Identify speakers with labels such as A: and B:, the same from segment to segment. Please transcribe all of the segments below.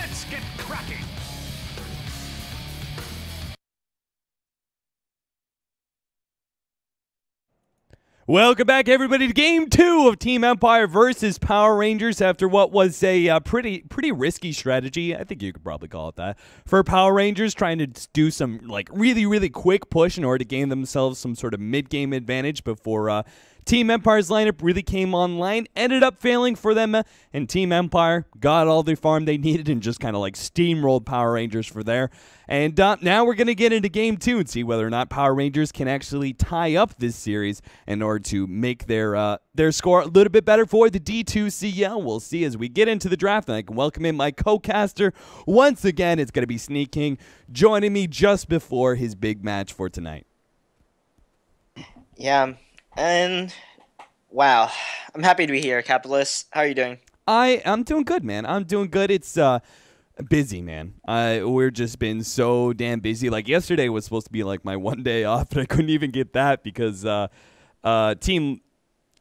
A: Let's get cracking.
B: Welcome back, everybody, to Game 2 of Team Empire versus Power Rangers after what was a pretty risky strategy, I think you could probably call it that, for Power Rangers trying to do some really quick push in order to gain themselves some sort of mid-game advantage before Team Empire's lineup really came online. Ended up failing for them, and Team Empire got all the farm they needed and just kind of steamrolled Power Rangers for there. And now we're going to get into Game 2 and see whether or not Power Rangers can actually tie up this series in order to make their score a little bit better for the D2CL. We'll see as we get into the draft, and I can welcome in my co-caster. Once again, it's going to be Sneyking joining me just before his big match for tonight.
C: Yeah, and wow, I'm happy to be here, Capitalist. How are you doing?
B: I'm doing good, man. I'm doing good. It's busy, man. We're just been so damn busy. Like yesterday was supposed to be my one day off, but I couldn't even get that because Team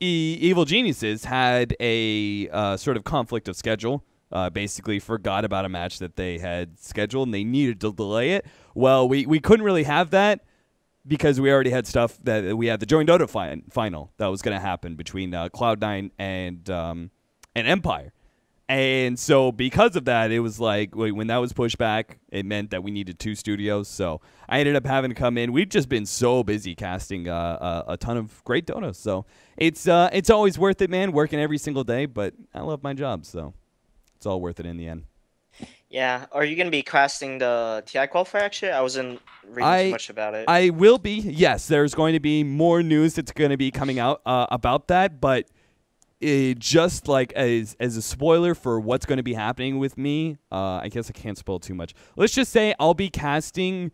B: Evil Geniuses had a sort of conflict of schedule. Basically forgot about a match that they had scheduled and they needed to delay it. Well, we couldn't really have that because we already had stuff that we had the joint Dota final that was going to happen between Cloud9 and Empire. And so because of that, it was when that was pushed back, it meant that we needed 2 studios. So I ended up having to come in. We've just been so busy casting a ton of great Dota. So it's always worth it, man, working every single day. But I love my job, so it's all worth it in the end.
C: Yeah, are you going to be casting the TI qualifier, actually? I wasn't reading too much about it.
B: I will be, yes. There's going to be more news that's going to be coming out about that, but just as a spoiler for what's going to be happening with me, I guess I can't spoil too much. Let's just say I'll be casting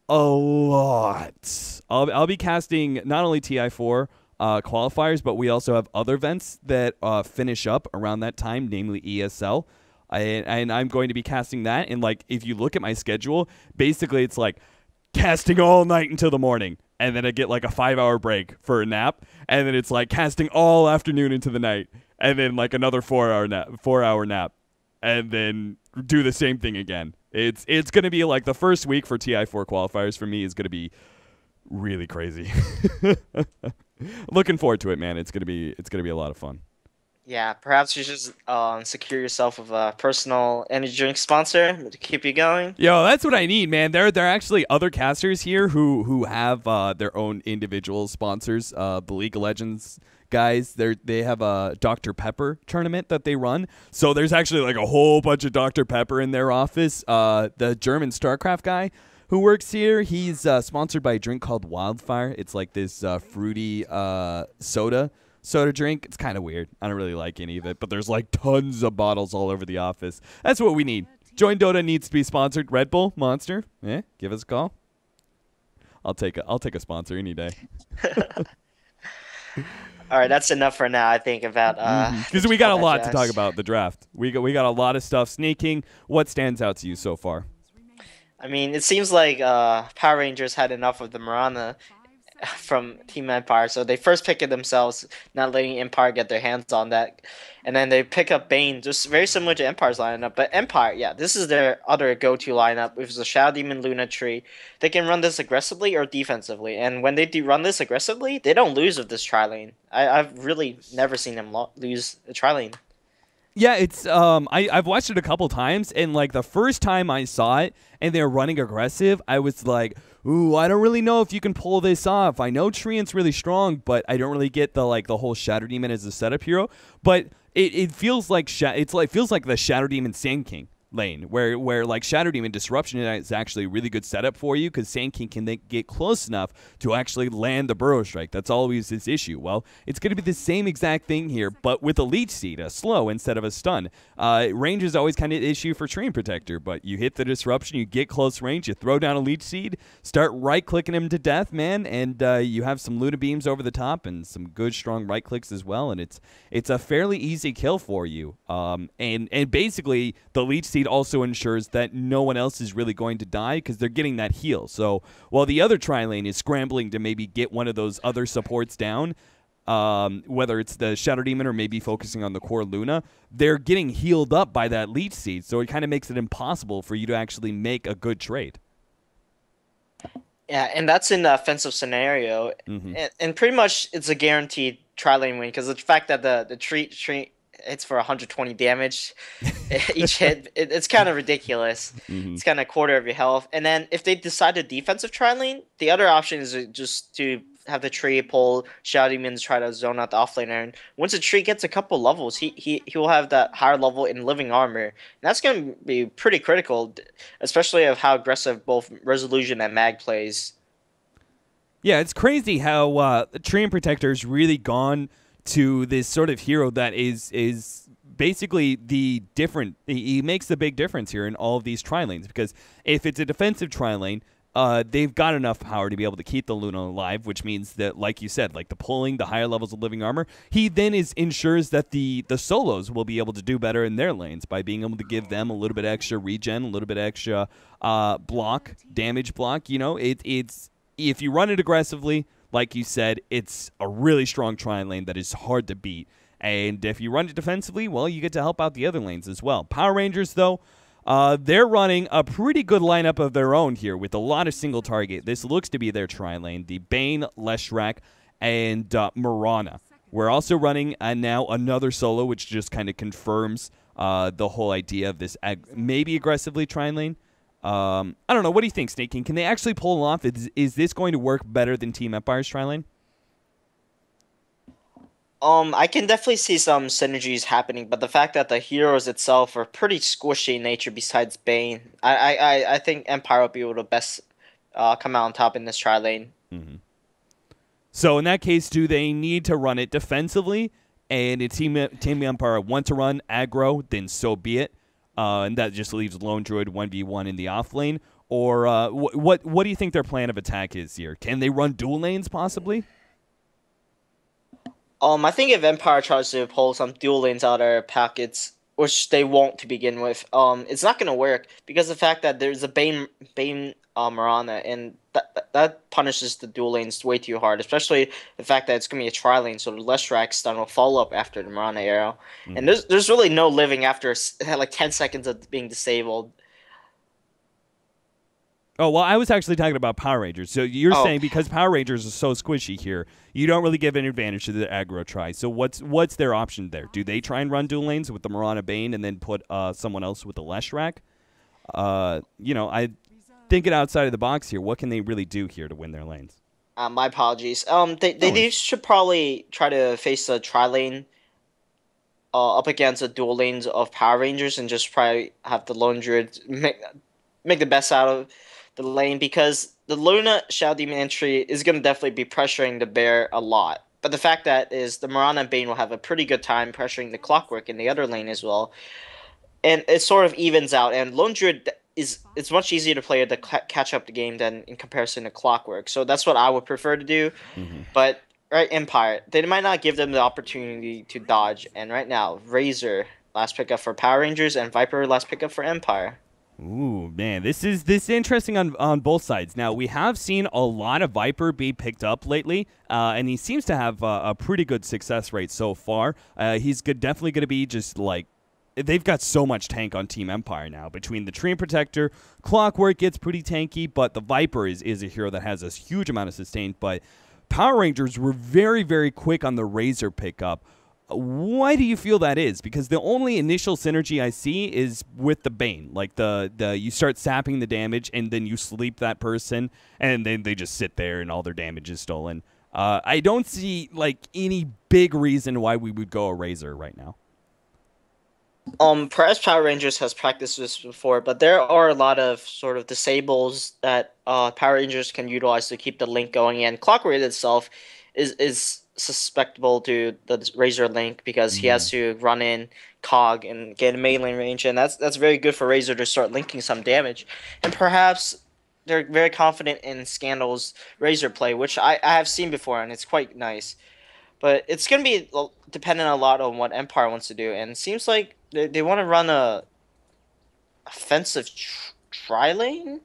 B: a lot. I'll be casting not only TI4 qualifiers, but we also have other events that finish up around that time, namely ESL. And I'm going to be casting that. And if you look at my schedule, basically it's casting all night until the morning. And then I get a 5-hour break for a nap. And then it's casting all afternoon into the night. And then another 4-hour nap. And then do the same thing again. It's going to be the first week for TI4 qualifiers for me is going to be really crazy. Looking forward to it, man. It's going to be a lot of fun.
C: Yeah, perhaps you should secure yourself with a personal energy drink sponsor to keep you going.
B: Yo, that's what I need, man. There are actually other casters here who have their own individual sponsors. The League of Legends guys, they have a Dr. Pepper tournament that they run. So there's actually a whole bunch of Dr. Pepper in their office. The German StarCraft guy who works here, he's sponsored by a drink called Wildfire. It's this fruity soda drink. It's kind of weird. I don't really like any of it, but there's tons of bottles all over the office. That's what we need. Join Dota needs to be sponsored. Red Bull, Monster, give us a call. I'll take a sponsor any day.
C: All right, that's enough for now, I think, about
B: because we got a lot to talk about the draft. We got a lot of stuff. Sneyking, what stands out to you so far?
C: I mean, it seems like Power Rangers had enough of the Marana from Team Empire, so they first pick it themselves, not letting Empire get their hands on that, and then they pick up Bane, just very similar to Empire's lineup. But Empire, yeah, this is their other go-to lineup, which is a Shadow Demon Luna tree. They can run this aggressively or defensively, and when they do run this aggressively, they don't lose with this tri-lane. I've really never seen them lose a tri-lane.
B: Yeah, it's I've watched it a couple times, and the first time I saw it and they were running aggressive, I was like, ooh, I don't really know if you can pull this off. I know Treant's really strong, but I don't really get the whole Shadow Demon as a setup hero. But it feels like feels like the Shadow Demon Sneyking lane, where Shadow Demon Disruption is actually a really good setup for you because Sneyking can get close enough to actually land the Burrow Strike. That's always his issue. Well, it's going to be the same exact thing here, but with a Leech Seed, a slow instead of a stun. Range is always kind of an issue for Treant Protector, but you hit the Disruption, you get close range, you throw down a Leech Seed, start right-clicking him to death, man, and you have some Luna Beams over the top and some good, strong right-clicks as well, and it's a fairly easy kill for you. And basically, the Leech Seed also ensures that no one else is really going to die because they're getting that heal. So while the other tri-lane is scrambling to maybe get one of those other supports down, whether it's the Shadow Demon or maybe focusing on the core Luna, they're getting healed up by that Leech Seed, so it kind of makes it impossible for you to actually make a good trade.
C: Yeah, and that's in the offensive scenario, and pretty much it's a guaranteed tri-lane win because the fact that the tree hits for 120 damage each hit, it's kind of ridiculous. It's kind of quarter of your health, and then if they decide to defensive tri-lane, the other option is just to have the tree pull Shadow Demons try to zone out the offlaner, and once a tree gets a couple levels, he will have that higher level in living armor, and that's going to be pretty critical, especially of how aggressive both Resolution and Mag plays.
B: Yeah, it's crazy how the Treant Protector's really gone to this sort of hero that is basically the different. He makes the big difference here in all of these tri-lanes, because if it's a defensive tri-lane, they've got enough power to be able to keep the Luna alive, which means that, like you said, like the pulling, the higher levels of living armor, he then ensures that the solos will be able to do better in their lanes by being able to give them a little bit extra regen, a little bit extra damage block. You know, it's if you run it aggressively, like you said, it's a really strong tri-lane that is hard to beat. And if you run it defensively, well, you get to help out the other lanes as well. Power Rangers, though, they're running a pretty good lineup of their own here with a lot of single target. This looks to be their tri-lane, the Bane, Leshrac, and Mirana. We're also running now another solo, which just kind of confirms the whole idea of this maybe aggressively tri-lane. I don't know. What do you think, Sneyking? Can they actually pull off? Is this going to work better than Team Empire's tri-lane?
C: I can definitely see some synergies happening, but the fact that the heroes itself are pretty squishy in nature besides Bane, I think Empire will be able to best come out on top in this tri-lane.
B: So in that case, do they need to run it defensively? And if Team Empire want to run aggro, then so be it. And that just leaves Lone Druid 1v1 in the off lane. Or what do you think their plan of attack is here? Can they run dual lanes possibly?
C: I think if Empire tries to pull some dual lanes out of their packets, which they won't to begin with, it's not gonna work because the fact that there's a Bane Mirana, and that punishes the dual lanes way too hard, especially the fact that it's gonna be a tri lane, so the Leshrac stun will follow up after the Mirana arrow, and there's really no living after like 10 seconds of being disabled.
B: Oh, well, I was actually talking about Power Rangers. So you're saying because Power Rangers are so squishy here, you don't really give any advantage to the aggro try. So what's their option there? Do they try and run dual lanes with the Mirana Bane and then put someone else with the Leshrac? I thinking outside of the box here. What can they really do here to win their lanes?
C: My apologies. They should probably try to face a tri-lane up against the dual lanes of Power Rangers and just probably have the Lone Druid make the best out of the lane, because the Luna Shadow Demon entry is going to definitely be pressuring the bear a lot. But the fact that is the Mirana and Bane will have a pretty good time pressuring the Clockwork in the other lane as well. And it sort of evens out. And Lone Druid it's much easier to play to catch up the game than in comparison to Clockwork. So that's what I would prefer to do. But right, Empire, they might not give them the opportunity to dodge. And right now, Razor, last pickup for Power Rangers, and Viper, last pickup for Empire.
B: Ooh, man, this is interesting on both sides. Now, we have seen a lot of Viper be picked up lately, and he seems to have a pretty good success rate so far. He's definitely going to be just like, they've got so much tank on Team Empire now. Between the Treant Protector, Clockwork gets pretty tanky, but the Viper is a hero that has a huge amount of sustain. But Power Rangers were very, very quick on the Razor pickup. Why do you feel that is? Because the only initial synergy I see is with the Bane. Like the you start sapping the damage and then you sleep that person and then they just sit there and all their damage is stolen. I don't see like any big reason why we would go a Razor right now.
C: Perhaps Power Rangers has practiced this before, but there are a lot of sort of disables that Power Rangers can utilize to keep the link going. And Clockwork itself is susceptible to the Razor link because he has to run in Cog and get in melee range, and that's very good for Razor to start linking some damage. And perhaps they're very confident in Scandal's Razor play, which I have seen before, and it's quite nice. But it's going to be dependent a lot on what Empire wants to do, and it seems like they want to run a offensive tri-lane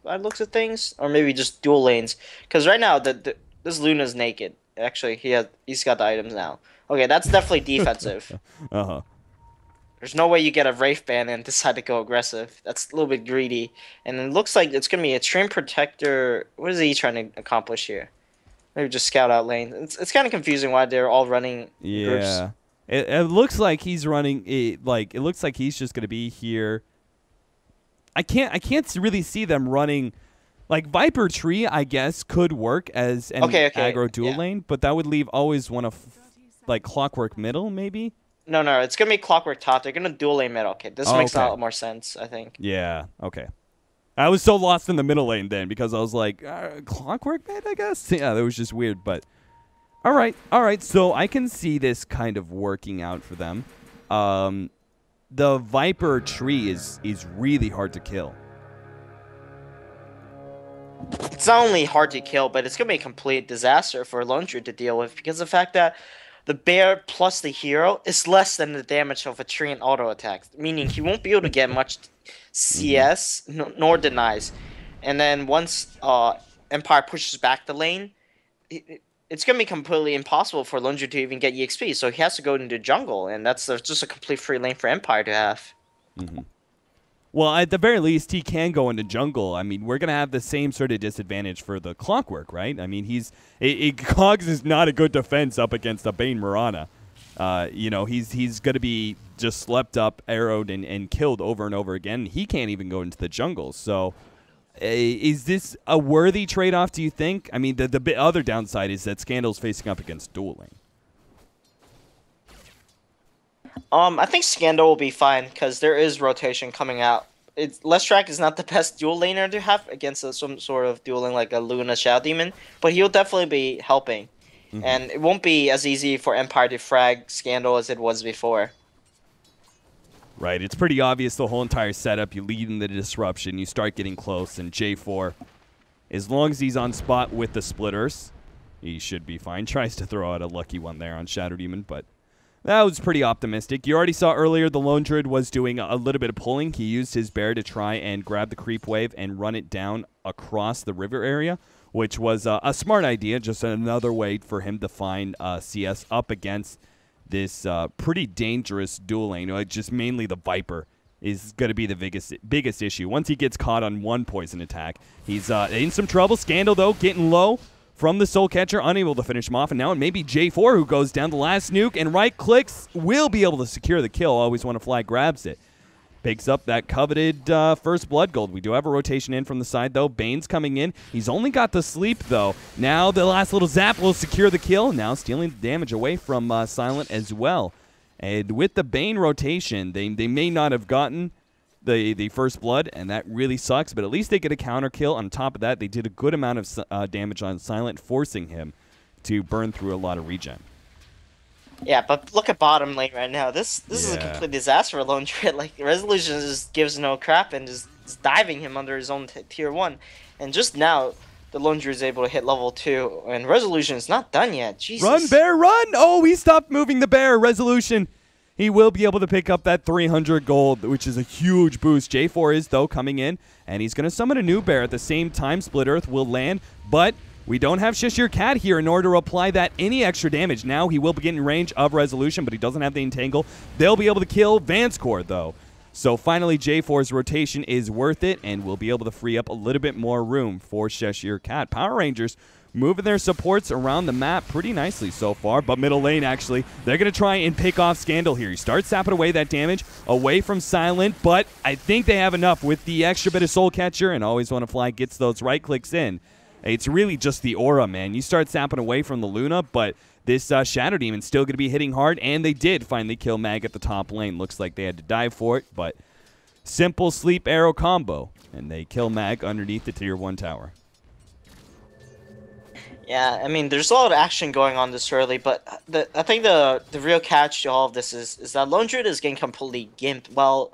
C: by looks of things, or maybe just dual lanes, because right now this Luna's naked. Actually, he's got the items now. Okay, that's definitely defensive.
B: Uh-huh.
C: There's no way you get a Wraith ban and decide to go aggressive. That's a little bit greedy. And it looks like it's gonna be a Stream Protector. What is he trying to accomplish here? Maybe just scout out lane. It's kind of confusing why they're all running groups.
B: Yeah. It looks like he's running it looks like he's just gonna be here. I can't really see them running like Viper Tree, I guess, could work as an aggro dual lane, but that would leave always one of like Clockwork middle, maybe?
C: No, it's gonna be Clockwork top. They're gonna dual lane middle. Okay, this makes a lot more sense, I think.
B: Yeah, okay. I was so lost in the middle lane then because I was like, Clockwork mid, I guess? Yeah, that was just weird, but all right. So I can see this kind of working out for them. The Viper Tree is really hard to kill.
C: It's not only hard to kill, but it's gonna be a complete disaster for Lone Druid to deal with because of the fact that the bear plus the hero is less than the damage of a tree and auto attack, meaning he won't be able to get much CS nor denies. And then once Empire pushes back the lane, it's gonna be completely impossible for Lone Druid to even get EXP. So he has to go into jungle, and that's just a complete free lane for Empire to have.
B: Well, at the very least, he can go into jungle. I mean, we're going to have the same sort of disadvantage for the Clockwork, right? I mean, Cogs is not a good defense up against a Bane Mirana. You know, he's going to be just slept up, arrowed, and killed over and over again. He can't even go into the jungle. So is this a worthy trade-off, do you think? I mean, the other downside is that Scandal's facing up against dueling.
C: I think Scandal will be fine because there is rotation coming out. Lestrak is not the best dual laner to have against some sort of dueling like a Luna Shadow Demon, but he'll definitely be helping. And it won't be as easy for Empire to frag Scandal as it was before.
B: Right, it's pretty obvious the whole entire setup. You lead in the disruption, you start getting close, and J4, as long as he's on spot with the splitters, he should be fine. Tries to throw out a lucky one there on Shadow Demon, but that was pretty optimistic. You already saw earlier the Lone Druid was doing a little bit of pulling. He used his bear to try and grab the creep wave and run it down across the river area, which was a smart idea, just another way for him to find CS up against this pretty dangerous dual lane. Just mainly the Viper is going to be the biggest issue. Once he gets caught on one poison attack, he's in some trouble. Scandal, though, getting low from the Soul Catcher, unable to finish him off, and now it may be J4 who goes down the last nuke and right-clicks, will be able to secure the kill. Always want to fly, grabs it. Picks up that coveted first blood gold. We do have a rotation in from the side, though. Bane's coming in. He's only got the sleep, though. Now the last little zap will secure the kill. Now stealing the damage away from Silent as well. And with the Bane rotation, they may not have gotten the first blood, and that really sucks, but at least they get a counter kill. On top of that, they did a good amount of damage on Silent, forcing him to burn through a lot of regen.
C: Yeah, but look at bottom lane right now. This is a complete disaster for Lone Druid. Like, Resolution just gives no crap and just is diving him under his own tier 1. And just now, the Lone Druid is able to hit level 2, and Resolution is not done yet. Jesus.
B: Run, bear, run! Oh, he stopped moving the bear. Resolution. He will be able to pick up that 300 gold, which is a huge boost. J4 is, though, coming in, and he's going to summon a new bear at the same time. Split Earth will land, but we don't have Shishir Cat here in order to apply that any extra damage. Now he will be getting range of Resolution, but he doesn't have the Entangle. They'll be able to kill Vance Core, though. So finally, J4's rotation is worth it, and we'll be able to free up a little bit more room for Shishir Cat. Power Rangers moving their supports around the map pretty nicely so far, but middle lane, actually, they're going to try and pick off Scandal here. He starts sapping away that damage away from Silent, but I think they have enough with the extra bit of Soul Catcher, and Always Want to Fly gets those right clicks in. It's really just the aura, man. You start sapping away from the Luna, but this Shadow Demon's still going to be hitting hard, and they did finally kill Mag at the top lane. Looks like they had to dive for it, but simple sleep arrow combo, and they kill Mag underneath the tier 1 tower.
C: Yeah, I mean, there's a lot of action going on this early, but I think the real catch to all of this is that Lone Druid is getting completely gimped. Well,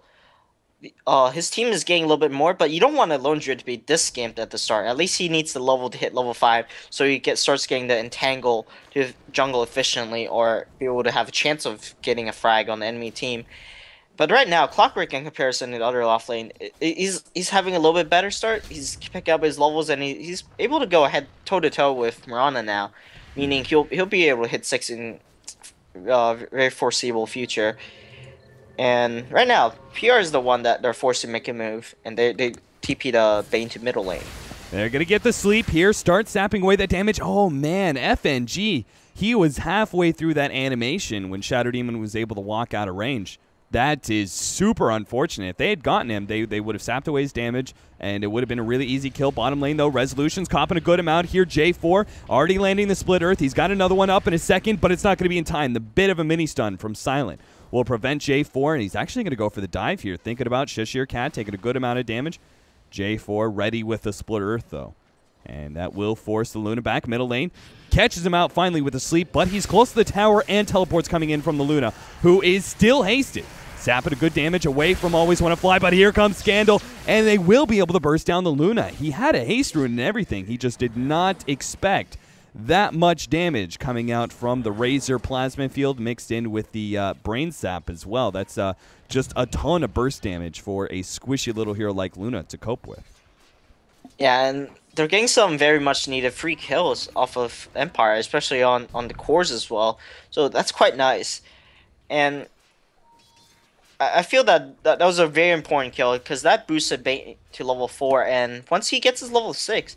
C: his team is getting a little bit more, but you don't want a Lone Druid to be this gimped at the start. At least he needs the level to hit level 5, so he starts getting the Entangle to jungle efficiently, or be able to have a chance of getting a frag on the enemy team. But right now, Clockwork, in comparison to the other off lane, he's having a little bit better start. He's picking up his levels, and he's able to go ahead toe-to-toe with Mirana now. meaning he'll be able to hit 6 in very foreseeable future. And right now, PR is the one that they're forced to make a move, and they TP the Bane to middle lane.
B: They're going to get the sleep here, start sapping away that damage. Oh, man, FNG, he was halfway through that animation when Shadow Demon was able to walk out of range. That is super unfortunate. If they had gotten him, they would have sapped away his damage, and it would have been a really easy kill. Bottom lane, though, Resolution's copping a good amount here. J4 already landing the split earth. He's got another one up in a second, but it's not going to be in time. The bit of a mini stun from Silent will prevent J4, and he's actually going to go for the dive here, thinking about Shishir Cat taking a good amount of damage. J4 ready with the split earth, though. And that will force the Luna back middle lane. Catches him out finally with a sleep, but he's close to the tower, and teleports coming in from the Luna, who is still hasted. Zapping a good damage away from Always Wanna Fly, but here comes Scandal, and they will be able to burst down the Luna. He had a haste rune and everything. He just did not expect that much damage coming out from the Razor Plasma Field mixed in with the Brain Sap as well. That's just a ton of burst damage for a squishy little hero like Luna to cope with.
C: Yeah, and they're getting some very much needed free kills off of Empire, especially on the cores as well. So that's quite nice. And I feel that was a very important kill because that boosted Bane to level 4, and once he gets his level 6,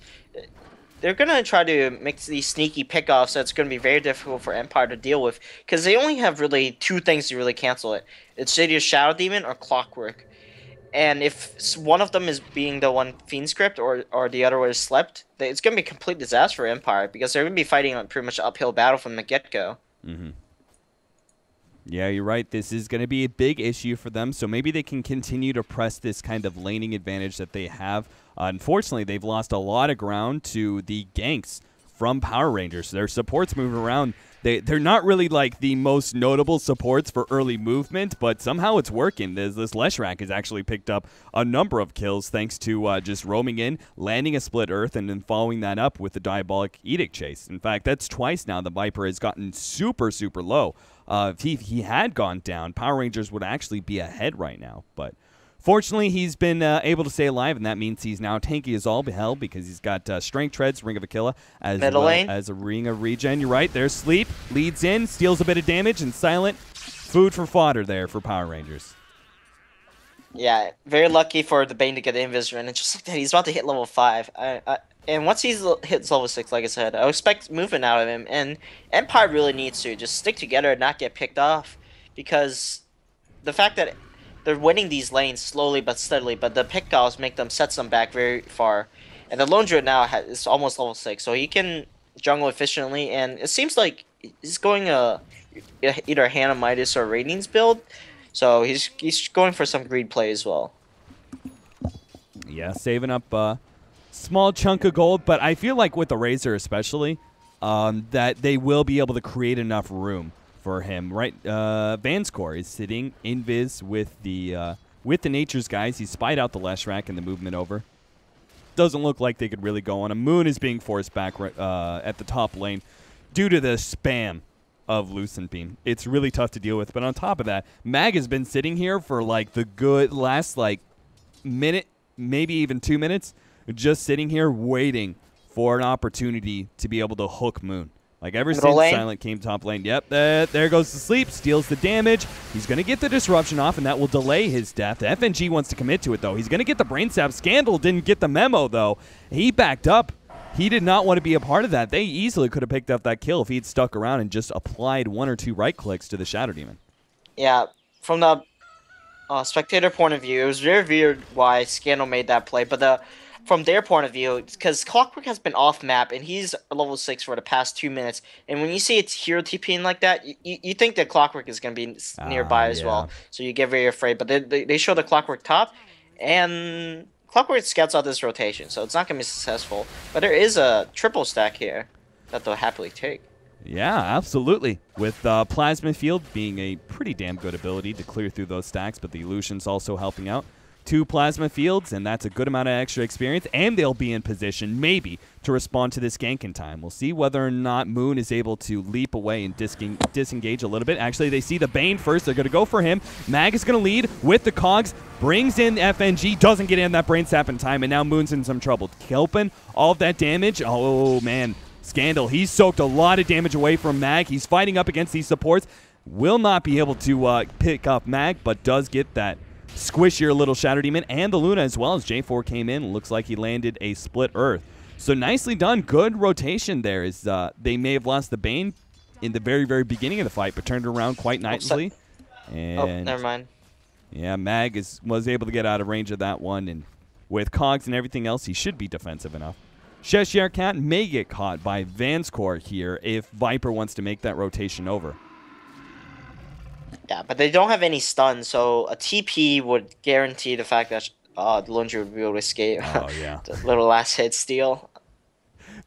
C: they're going to try to make these sneaky pickoffs that's going to be very difficult for Empire to deal with because they only have really 2 things to really cancel it. It's City of Shadow Demon or Clockwork. And if one of them is being the one Fiend Script or the other one is Slept, it's going to be a complete disaster for Empire because they're going to be fighting a pretty much uphill battle from the get-go.
B: Mm-hmm. Yeah, you're right. This is going to be a big issue for them, so maybe they can continue to press this kind of laning advantage that they have. Unfortunately, they've lost a lot of ground to the ganks from Power Rangers. Their supports moving around. They're not really like the most notable supports for early movement, but somehow it's working. This Leshrac has actually picked up a number of kills thanks to just roaming in, landing a split earth, and then following that up with the Diabolic Edict chase. In fact, that's twice now the Viper has gotten super, super low. If he had gone down, Power Rangers would actually be ahead right now. But fortunately, he's been able to stay alive, and that means he's now tanky as all hell because he's got Strength Treads, Ring of Aquila, as well as a Ring of Regen. You're right, there's Sleep, leads in, steals a bit of damage, and Silent, food for fodder there for Power Rangers.
C: Yeah, very lucky for the Bane to get the Invis Rune, and just like that, he's about to hit level 5. And once he hits level 6, like I said, I expect movement out of him. And Empire really needs to just stick together and not get picked off. Because the fact that they're winning these lanes slowly but steadily, but the pickoffs make them set them back very far. And the Lone Druid now is almost level 6, so he can jungle efficiently. And it seems like he's going either Hannah Midas or Radiance build. So he's going for some greed play as well.
B: Yeah, saving up small chunk of gold, but I feel like with the Razor especially, that they will be able to create enough room for him. Right, Vanscore is sitting invis with the Nature's guys. He spied out the Leshrac and the movement over. Doesn't look like they could really go on. A Moon is being forced back at the top lane due to the spam of Lucent Beam. It's really tough to deal with, but on top of that, Mag has been sitting here for like the good last like minute, maybe even 2 minutes, just sitting here waiting for an opportunity to be able to hook Moon. Like ever since Silent came top lane. Yep, there goes the sleep, steals the damage. He's going to get the disruption off, and that will delay his death. FNG wants to commit to it, though. He's going to get the brain sap. Scandal didn't get the memo, though. He backed up. He did not want to be a part of that. They easily could have picked up that kill if he'd stuck around and just applied 1 or 2 right clicks to the Shadow Demon.
C: Yeah, from the spectator point of view, it was very weird why Scandal made that play, but from their point of view, because Clockwork has been off map and he's level 6 for the past 2 minutes, and when you see it's hero TPing like that, you think that Clockwork is going to be nearby as well, so you get very afraid. But they show the Clockwork top, and Clockwork scouts out this rotation, so it's not going to be successful. But there is a triple stack here that they'll happily take.
B: Yeah, absolutely. With Plasma Field being a pretty damn good ability to clear through those stacks, but the Illusion's also helping out. 2 Plasma Fields, and that's a good amount of extra experience, and they'll be in position, maybe, to respond to this gank in time. We'll see whether or not Moon is able to leap away and disengage a little bit. Actually, they see the Bane first. They're going to go for him. Mag is going to lead with the Cogs, brings in FNG, doesn't get in that Brain Sap in time, and now Moon's in some trouble. Kelpin, all of that damage. Oh, man. Scandal, he's soaked a lot of damage away from Mag. He's fighting up against these supports. Will not be able to pick up Mag, but does get that squishier little Shadow Demon and the Luna as well as J4 came in. Looks like he landed a split Earth. So nicely done. Good rotation there. Is they may have lost the Bane in the very, very beginning of the fight, but turned it around quite nicely. And
C: never mind.
B: Yeah, Mag was able to get out of range of that one, and with cogs and everything else, he should be defensive enough. Cheshire Cat may get caught by Vanscore here if Viper wants to make that rotation over.
C: Yeah, but they don't have any stun, so a TP would guarantee the fact that the Laundry would be able to escape.
B: Oh, yeah.
C: The little last hit steal.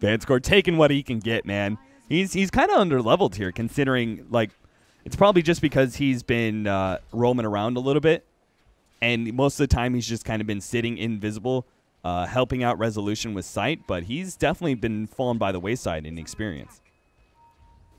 B: Vanscore taking what he can get, man. He's kind of underleveled here, considering, like, it's probably just because he's been roaming around a little bit, and most of the time he's just kind of been sitting invisible, helping out Resolution with sight, but he's definitely been fallen by the wayside in experience.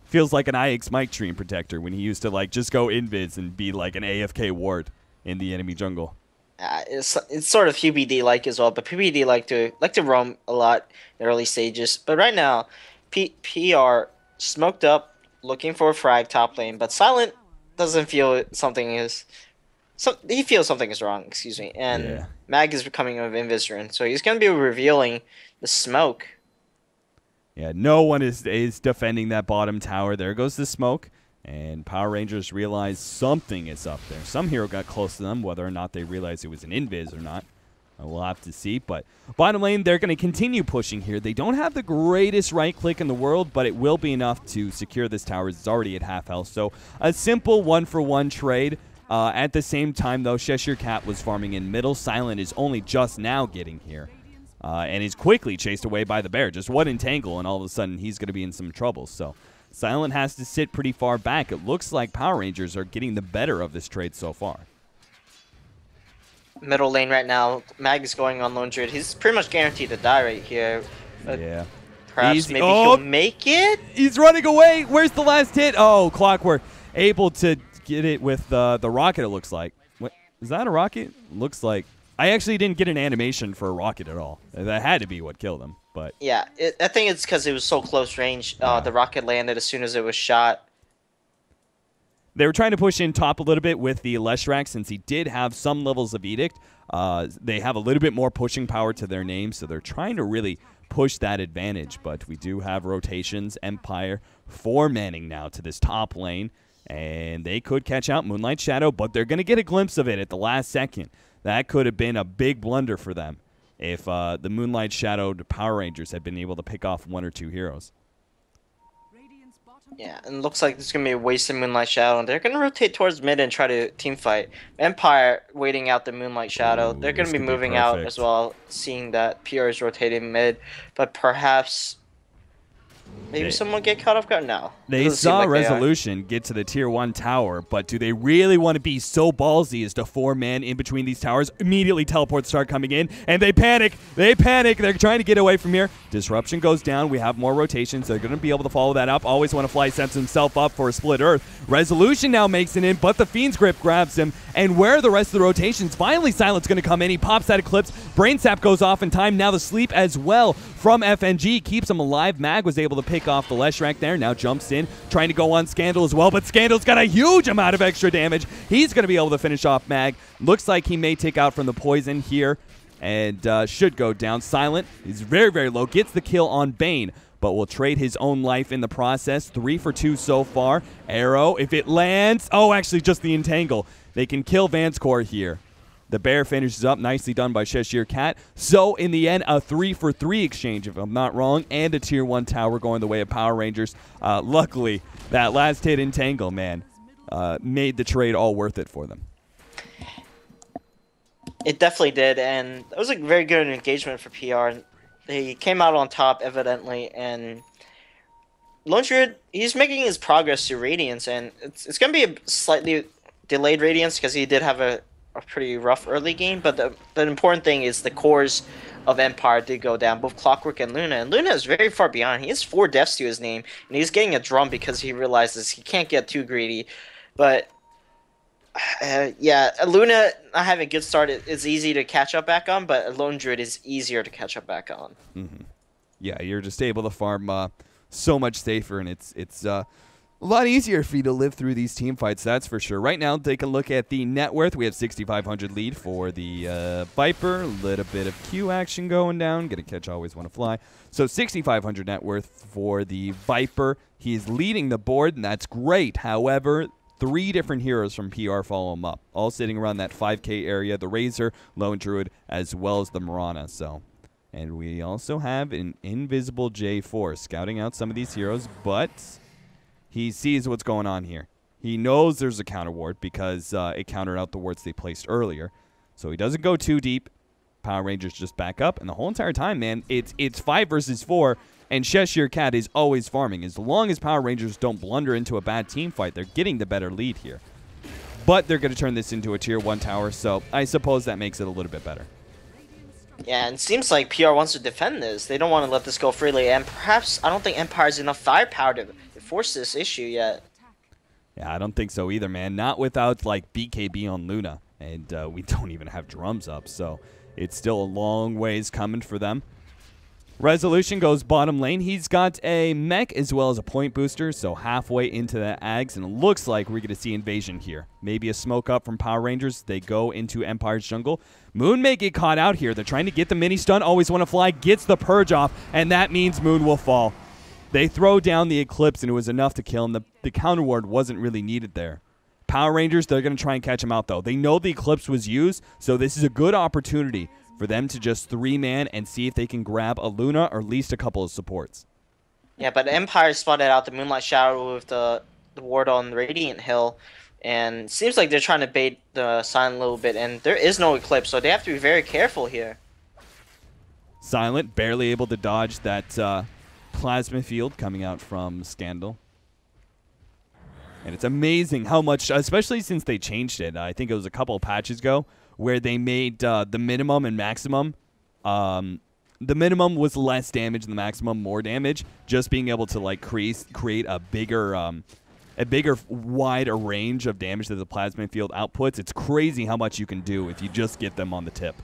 B: Feels like an IX Mike Tree Protector when he used to like just go invis and be like an AFK ward in the enemy jungle.
C: It's sort of PBD-like as well, but PBD like to roam a lot in the early stages. But right now, PR smoked up, looking for a frag top lane, but Silent doesn't feel something is... he feels something is wrong, excuse me, and Mag is becoming of Invis rune, so he's going to be revealing the smoke.
B: Yeah, no one is defending that bottom tower. There goes the smoke, and Power Rangers realize something is up there. Some hero got close to them, whether or not they realized it was an invis or not. We'll have to see, but bottom lane, they're going to continue pushing here. They don't have the greatest right click in the world, but it will be enough to secure this tower. It's already at half health, so a simple one-for-one trade. At the same time, though, Cheshire Cat was farming in middle. Silent is only just now getting here. And is quickly chased away by the bear. Just one entangle, and all of a sudden he's going to be in some trouble. So Silent has to sit pretty far back. It looks like Power Rangers are getting the better of this trade so far.
C: Middle lane right now, Mag is going on Lone Druid. He's pretty much guaranteed to die right here.
B: Yeah.
C: Perhaps maybe he'll make it?
B: He's running away. Where's the last hit? Oh, Clockwork able to get it with the rocket, it looks like. What, is that a rocket? Looks like. I actually didn't get an animation for a rocket at all. That had to be what killed him. But
C: yeah, I think it's because it was so close range. The rocket landed as soon as it was shot.
B: They were trying to push in top a little bit with the Leshrac since he did have some levels of Edict. They have a little bit more pushing power to their name, so they're trying to really push that advantage. But we do have rotations, Empire, 4 manning now to this top lane. And they could catch out Moonlight Shadow, but they're going to get a glimpse of it at the last second. That could have been a big blunder for them if the Moonlight Shadowed Power Rangers had been able to pick off 1 or 2 heroes.
C: Yeah, and it looks like there's going to be a wasted Moonlight Shadow, and they're going to rotate towards mid and try to team fight. Empire waiting out the Moonlight Shadow. They're going to be moving out as well, seeing that PR is rotating mid, but perhaps... maybe someone get caught off guard? No.
B: They saw Resolution get to the tier 1 tower, but do they really want to be so ballsy as to 4-man in between these towers? Immediately teleports start coming in, and they panic. They panic. They're trying to get away from here. Disruption goes down. We have more rotations. They're going to be able to follow that up. Always want to fly sets himself up for a split Earth. Resolution now makes it in, but the Fiend's Grip grabs him. And where are the rest of the rotations? Finally, Silent's going to come in. He pops that Eclipse. Brain Sap goes off in time. Now the sleep as well from FNG keeps him alive. Mag was able to pick off the Leshrac there. Now jumps in, trying to go on Scandal as well, but Scandal's got a huge amount of extra damage. He's going to be able to finish off Mag. Looks like he may take out from the poison here and should go down. Silent is very, very low. Gets the kill on Bane, but will trade his own life in the process. 3 for 2 so far. Arrow, if it lands. Oh, actually just the entangle. They can kill Vanscore here. The bear finishes up. Nicely done by Cheshire Cat. So, in the end, a 3 for 3 exchange, if I'm not wrong, and a tier 1 tower going the way of Power Rangers. Luckily, that last hit entangle, man, made the trade all worth it for them.
C: It definitely did, and it was a very good engagement for PR. They came out on top, evidently, and Lone Druid, he's making his progress to Radiance, and it's going to be a slightly delayed Radiance because he did have a pretty rough early game, but the important thing is the cores of Empire did go down, both Clockwork and Luna is very far behind. He has 4 deaths to his name, and he's getting a drum because he realizes he can't get too greedy. But yeah, Luna not having a good start is easy to catch up back on, but Lone Druid is easier to catch up back on.
B: Mm-hmm. Yeah, you're just able to farm so much safer, and it's a lot easier for you to live through these team fights, that's for sure. Right now, take a look at the net worth. We have 6,500 lead for the Viper. A little bit of Q action going down. Gonna catch always want to fly. So 6,500 net worth for the Viper. He's leading the board, and that's great. However, 3 different heroes from PR follow him up, all sitting around that 5K area. The Razor, Lone Druid, as well as the Mirana. And we also have an invisible J4 scouting out some of these heroes, but he sees what's going on here. He knows there's a counter ward because it countered out the wards they placed earlier. So he doesn't go too deep. Power Rangers just back up, and the whole entire time, man, it's 5 versus 4, and Cheshire Cat is always farming. As long as Power Rangers don't blunder into a bad team fight, they're getting the better lead here. But they're going to turn this into a Tier 1 tower, so I suppose that makes it a little bit better.
C: Yeah, and it seems like PR wants to defend this. They don't want to let this go freely, and perhaps I don't think Empire has enough firepower to force this issue yet.
B: Yeah, I don't think so either, man. Not without, like, BKB on Luna, and we don't even have drums up, so it's still a long ways coming for them. Resolution goes bottom lane. He's got a mech as well as a point booster, so halfway into the Ags, and it looks like we're going to see invasion here. Maybe a smoke up from Power Rangers. They go into Empire's jungle. Moon may get caught out here. They're trying to get the mini stun. Always want to fly. Gets the purge off, and that means Moon will fall. They throw down the Eclipse, and it was enough to kill him. The counter ward wasn't really needed there. Power Rangers, they're going to try and catch him out, though. They know the Eclipse was used, so this is a good opportunity for them to just 3-man and see if they can grab a Luna or at least a couple of supports.
C: Yeah, but Empire spotted out the Moonlight Shadow with the ward on Radiant Hill, and it seems like they're trying to bait the Silent a little bit, and there is no Eclipse, so they have to be very careful here.
B: Silent, barely able to dodge that plasma field coming out from Scandal. And it's amazing how much, especially since they changed it, I think it was a couple of patches ago, where they made the minimum and maximum. The minimum was less damage and the maximum more damage. Just being able to like create a bigger, wider range of damage that the plasma field outputs. It's crazy how much you can do if you just get them on the tip.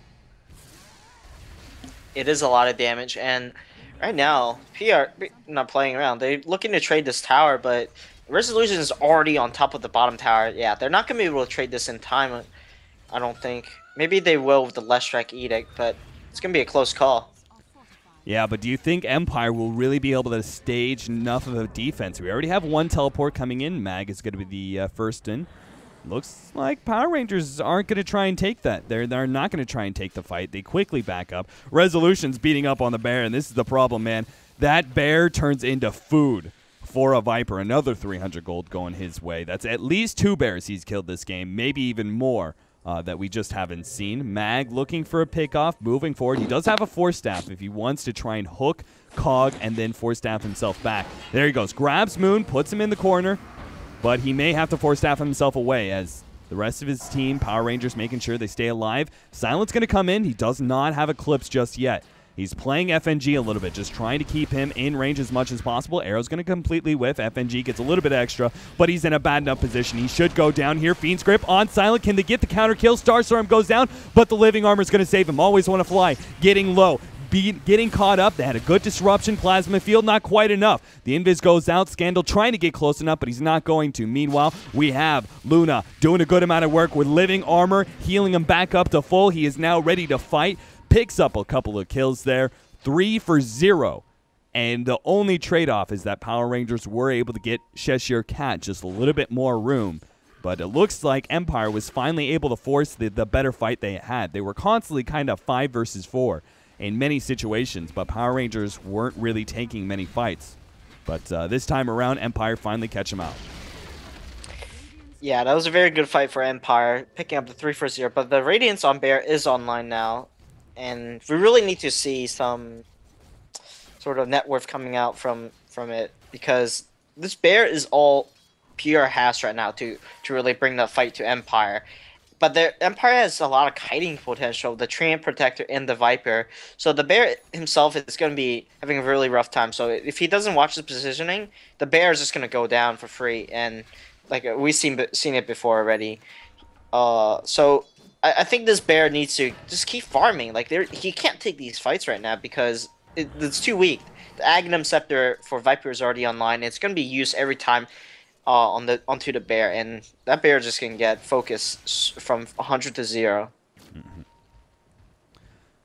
C: It is a lot of damage, and right now PR not playing around. They're looking to trade this tower, but Resolution is already on top of the bottom tower. Yeah, they're not gonna be able to trade this in time. I don't think. Maybe they will with the Less Strike Edict, but it's going to be a close call.
B: Yeah, but do you think Empire will really be able to stage enough of a defense? We already have 1 teleport coming in. Mag is going to be the first in. Looks like Power Rangers aren't going to try and take that. They're not going to try and take the fight. They quickly back up. Resolution's beating up on the bear, and this is the problem, man. That bear turns into food for a Viper. Another 300 gold going his way. That's at least 2 bears he's killed this game, maybe even more. That we just haven't seen. Mag looking for a pickoff, moving forward. He does have a Force Staff if he wants to try and hook Cog and then Force Staff himself back. There he goes. Grabs Moon, puts him in the corner, but he may have to Force Staff himself away as the rest of his team, Power Rangers, making sure they stay alive. Silent's going to come in. He does not have Eclipse just yet. He's playing FNG a little bit, just trying to keep him in range as much as possible. Arrow's going to completely whiff. FNG gets a little bit extra, but he's in a bad enough position. He should go down here. Fiend's Grip on Silent. Can they get the counter kill? Starstorm goes down, but the Living Armor's going to save him. Always want to fly. Getting low. Getting caught up. They had a good disruption. Plasma field, not quite enough. The Invis goes out. Scandal trying to get close enough, but he's not going to. Meanwhile, we have Luna doing a good amount of work with Living Armor, healing him back up to full. He is now ready to fight. Picks up a couple of kills there. 3 for 0. And the only trade-off is that Power Rangers were able to get Cheshire Cat just a little bit more room. But it looks like Empire was finally able to force the better fight they had. They were constantly kind of 5 versus 4 in many situations, but Power Rangers weren't really taking many fights. But this time around, Empire finally catch them out.
C: Yeah, that was a very good fight for Empire, picking up the 3 for 0. But the Radiance on Bear is online now. And we really need to see some sort of net worth coming out from it, because this bear is all PR has right now to really bring the fight to Empire. But Empire has a lot of kiting potential, the Treant Protector and the Viper. So the bear himself is going to be having a really rough time. So if he doesn't watch his positioning, the bear is just going to go down for free. And like we've seen it before already. So I think this bear needs to just keep farming. Like he can't take these fights right now because it's too weak. The Aghanim Scepter for Viper is already online. It's gonna be used every time onto the bear, and that bear just can get focus from 100 to 0.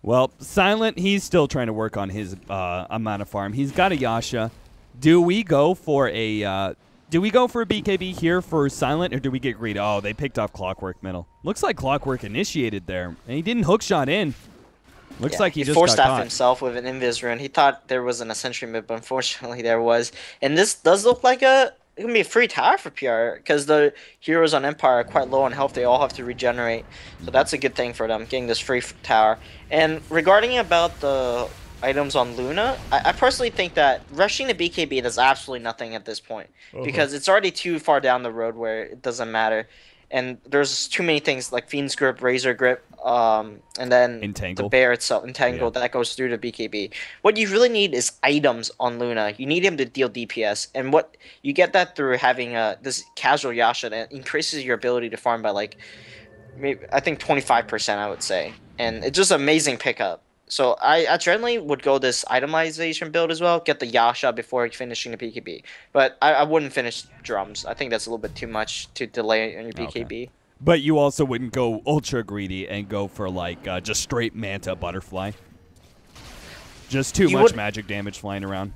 B: Well, Silent, he's still trying to work on his amount of farm. He's got a Yasha. Do we go for a BKB here for Silent, or do we get greedy? Oh, they picked off Clockwork middle. Looks like Clockwork initiated there, and he didn't hookshot in. Looks like he just got caught.
C: Himself with an Invis rune. He thought there was an Ascension mid, but unfortunately there was. And this does look like it can be a free tower for PR, because the heroes on Empire are quite low on health. They all have to regenerate. So that's a good thing for them, getting this free tower. And regarding about the items on Luna, I personally think that rushing the BKB does absolutely nothing at this point, because it's already too far down the road where it doesn't matter. And there's too many things like Fiend's Grip, Razor Grip, and then the bear itself, Entangle, that goes through the BKB. What you really need is items on Luna. You need him to deal DPS, and what you get that through having this casual Yasha that increases your ability to farm by like, maybe, I think 25%, I would say, and it's just amazing pickup. So I generally would go this itemization build as well. Get the Yasha before finishing the BKB. But I wouldn't finish drums. I think that's a little bit too much to delay on your BKB.
B: Okay. But you also wouldn't go ultra greedy and go for like just straight Manta Butterfly. Just too much magic damage flying around.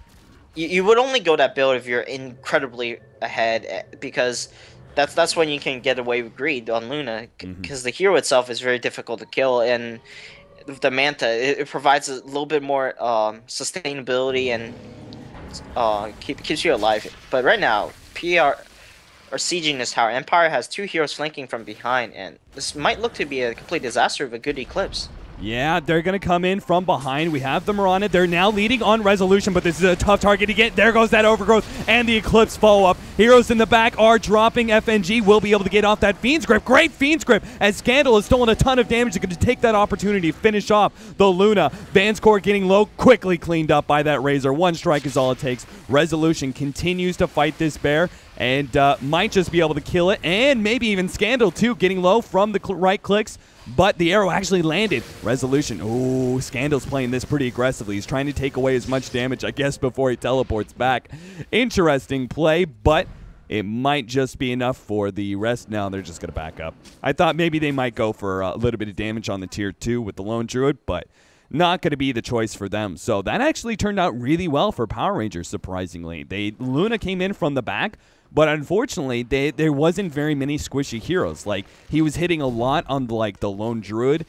C: You would only go that build if you're incredibly ahead, because that's when you can get away with greed on Luna. Because the hero itself is very difficult to kill, and the Manta, it provides a little bit more sustainability and keeps you alive. But right now, PR are sieging this tower. Empire has 2 heroes flanking from behind, and this might look to be a complete disaster of a good Eclipse.
B: Yeah, they're going to come in from behind. We have the Mirana. They're now leading on Resolution, but this is a tough target to get. There goes that Overgrowth and the Eclipse follow-up. Heroes in the back are dropping. FNG will be able to get off that Fiend's Grip. Great Fiend's Grip, as Scandal has stolen a ton of damage. They're going to take that opportunity to finish off the Luna. Vanscore getting low, quickly cleaned up by that Razor. 1 strike is all it takes. Resolution continues to fight this bear, and might just be able to kill it, and maybe even Scandal too, getting low from the right clicks. But the arrow actually landed. Resolution. Ooh, Scandal's playing this pretty aggressively. He's trying to take away as much damage, I guess, before he teleports back. Interesting play, but it might just be enough for the rest. Now they're just going to back up. I thought maybe they might go for a little bit of damage on the tier 2 with the Lone Druid, but not going to be the choice for them. So that actually turned out really well for Power Rangers, surprisingly. Luna came in from the back, but unfortunately, there wasn't very many squishy heroes. Like, he was hitting a lot on the Lone Druid.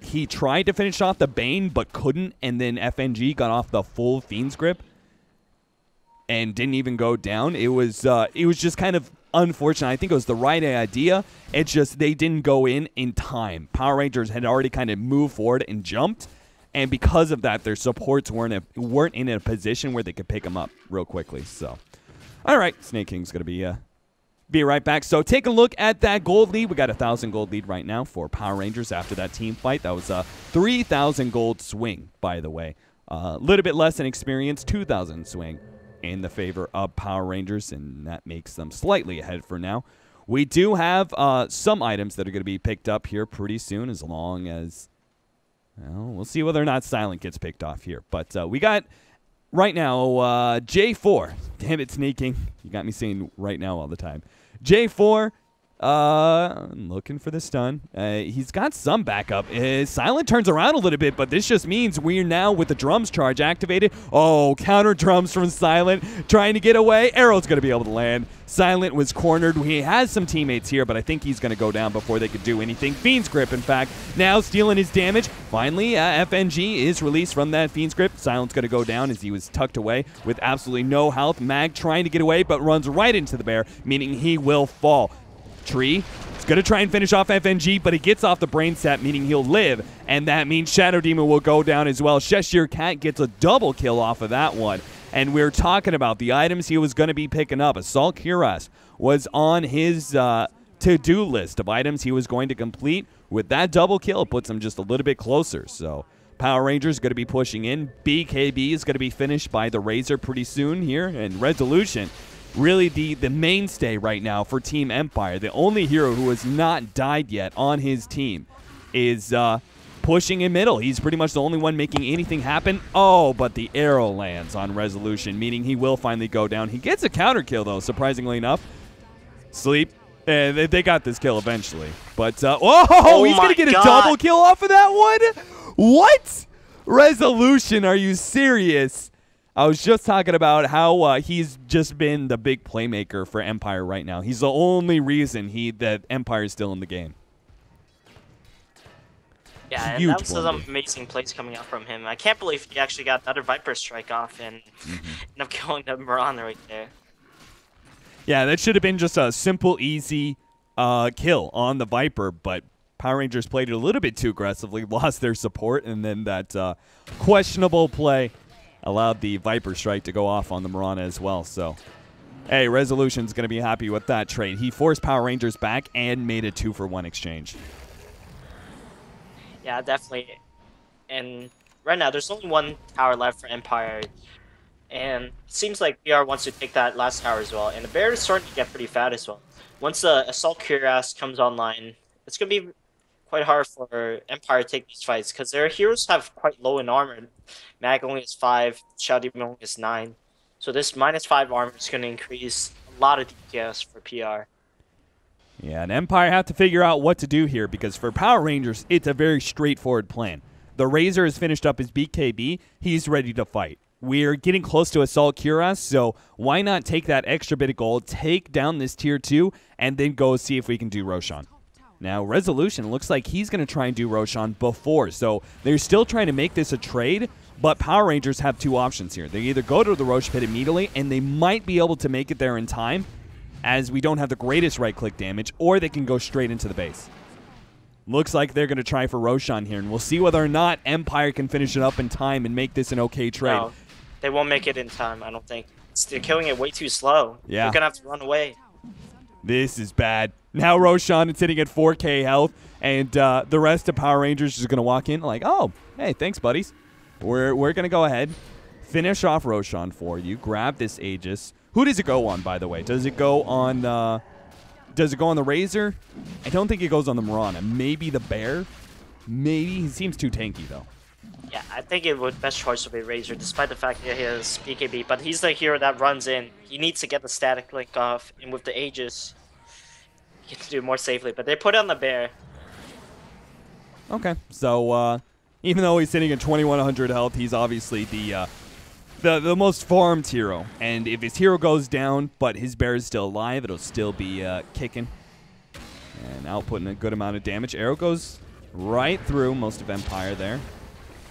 B: He tried to finish off the Bane, but couldn't, and then FNG got off the full Fiend's Grip and didn't even go down. It was just kind of unfortunate. I think it was the right idea. It's just they didn't go in time. Power Rangers had already kind of moved forward and jumped, and because of that, their supports weren't in a position where they could pick them up real quickly. So, all right, Snaking's going to be right back. So take a look at that gold lead. We got a 1,000 gold lead right now for Power Rangers after that team fight. That was a 3,000 gold swing, by the way. A little bit less in experience, 2,000 swing in the favor of Power Rangers, and that makes them slightly ahead for now. We do have some items that are going to be picked up here pretty soon, as long as, well, we'll see whether or not Silent gets picked off here. But we got right now J4. Damn it, Sneyking. You got me saying right now all the time. J4, looking for the stun. He's got some backup. Silent turns around a little bit, but this just means we're now with the drums charge activated. Oh, counter drums from Silent, trying to get away. Arrow's going to be able to land. Silent was cornered. He has some teammates here, but I think he's going to go down before they could do anything. Fiend's Grip, in fact, now stealing his damage. Finally, FNG is released from that Fiend's Grip. Silent's going to go down as he was tucked away with absolutely no health. Mag trying to get away, but runs right into the bear, meaning he will fall. Tree is going to try and finish off FNG, but he gets off the brain set, meaning he'll live, and that means Shadow Demon will go down as well. Cheshire Cat gets a double kill off of that one. And we're talking about the items he was going to be picking up. Assault Cuirass was on his to-do list of items he was going to complete. With that double kill, it puts him just a little bit closer. So Power Rangers going to be pushing in. BKB is going to be finished by the Razor pretty soon here. And Resolution, really the mainstay right now for Team Empire. The only hero who has not died yet on his team is pushing in middle. He's pretty much the only one making anything happen. Oh, but the arrow lands on Resolution, meaning he will finally go down. He gets a counter kill, though, surprisingly enough. Sleep. And they got this kill eventually. But, oh, he's going to get a double kill off of that one? What? Resolution, are you serious? I was just talking about how he's just been the big playmaker for Empire right now. He's the only reason that Empire is still in the game.
C: Yeah, and that was some amazing plays coming out from him. I can't believe he actually got another Viper strike off and ended up killing the Mirana right there.
B: Yeah, that should have been just a simple, easy kill on the Viper, but Power Rangers played it a little bit too aggressively, lost their support, and then that questionable play allowed the Viper strike to go off on the Mirana as well. So, hey, Resolution's going to be happy with that trade. He forced Power Rangers back and made a 2-for-1 exchange.
C: Yeah, definitely. And right now, there's only one tower left for Empire. And it seems like PR wants to take that last tower as well. And the bear is starting to get pretty fat as well. Once the Assault Cuirass comes online, it's going to be quite hard for Empire to take these fights. Because their heroes have quite low in armor. Mag only has 5, Shao Demon only has 9. So this -5 armor is going to increase a lot of DPS for PR.
B: Yeah, and Empire have to figure out what to do here, because for Power Rangers, it's a very straightforward plan. The Razor has finished up his BKB. He's ready to fight. We're getting close to Assault Cuirass, so why not take that extra bit of gold, take down this Tier 2, and then go see if we can do Roshan. Now, Resolution looks like he's going to try and do Roshan before, so they're still trying to make this a trade, but Power Rangers have two options here. They either go to the Rosh Pit immediately, and they might be able to make it there in time, as we don't have the greatest right-click damage, or they can go straight into the base. Looks like they're going to try for Roshan here, and we'll see whether or not Empire can finish it up in time and make this an okay trade.
C: No, they won't make it in time, I don't think. They're killing it way too slow.
B: Yeah.
C: They're going to have to run away.
B: This is bad. Now Roshan is sitting at 4k health, and the rest of Power Rangers is going to walk in like, oh, hey, thanks, buddies. We're going to go ahead, finish off Roshan for you, grab this Aegis. Who does it go on, by the way? Does it go on the Razor? I don't think it goes on the Mirana. Maybe the Bear? Maybe. He seems too tanky, though.
C: Yeah, I think it would best choice would be Razor, despite the fact that he has BKB. But he's the hero that runs in. He needs to get the static link off, and with the Aegis, he can do it more safely. But they put on the Bear.
B: Okay, so even though he's sitting at 2100 health, he's obviously the most farmed hero. And if his hero goes down, but his bear is still alive, it'll still be kicking and outputting a good amount of damage. Arrow goes right through most of Empire there.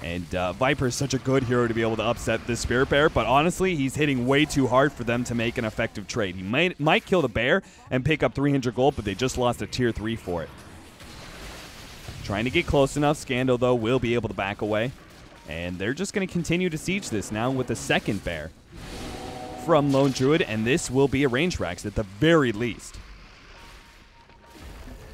B: And Viper is such a good hero to be able to upset this Spirit Bear, but honestly, he's hitting way too hard for them to make an effective trade. He might kill the bear and pick up 300 gold, but they just lost a tier 3 for it. Trying to get close enough. Scandal, though, will be able to back away. And they're just going to continue to siege this now with the second bear from Lone Druid, and this will be a range Rex at the very least.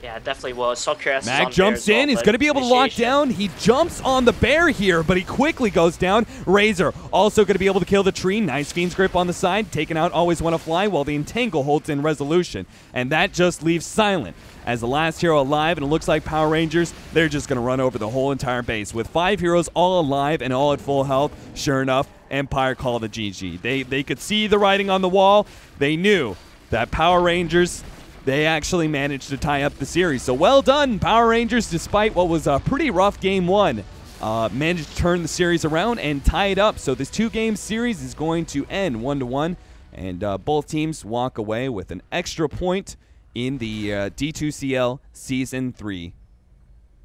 C: Yeah, definitely will. Assault Cuirass
B: Mag jumps in. He's going to be able to lock down. He jumps on the bear here, but he quickly goes down. Razor also going to be able to kill the tree. Nice Fiend's Grip on the side. Taken out Always Want to Fly while the Entangle holds in Resolution. And that just leaves Silent as the last hero alive, and it looks like Power Rangers, they're just going to run over the whole entire base. With 5 heroes all alive and all at full health, sure enough, Empire called a GG. They could see the writing on the wall. They knew that Power Rangers, they actually managed to tie up the series. So well done, Power Rangers, despite what was a pretty rough game 1. Managed to turn the series around and tie it up. So this 2-game series is going to end 1-1, and both teams walk away with an extra point in the D2CL Season 3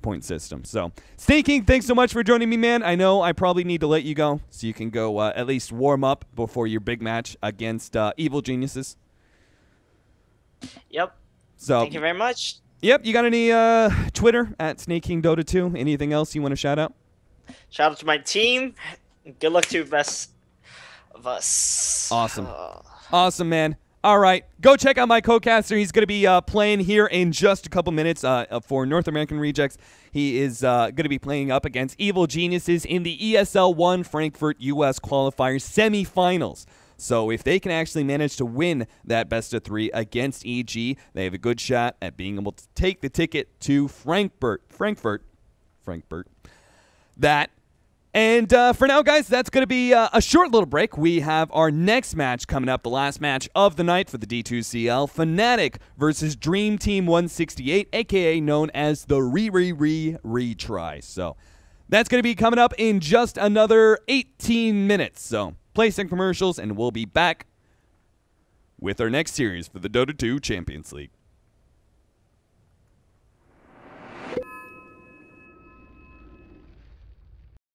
B: point system. So, Sneyking, thanks so much for joining me, man. I know I probably need to let you go so you can go at least warm up before your big match against Evil Geniuses.
C: Yep.
B: So,
C: thank you very much.
B: Yep. You got any Twitter at Sneyking Dota 2? Anything else you want to shout out?
C: Shout out to my team. Good luck to the best of us.
B: Awesome. Awesome, man. All right, go check out my co-caster. He's going to be playing here in just a couple minutes for North American Rejects. He is going to be playing up against Evil Geniuses in the ESL 1 Frankfurt U.S. qualifiers semifinals. So if they can actually manage to win that best of 3 against EG, they have a good shot at being able to take the ticket to Frankfurt Frank Burt. That. And for now, guys, that's going to be a short little break. We have our next match coming up, the last match of the night for the D2CL. Fnatic versus Dream Team 168, a.k.a. known as the retry. So that's going to be coming up in just another 18 minutes. So play some commercials, and we'll be back with our next series for the Dota 2 Champions League.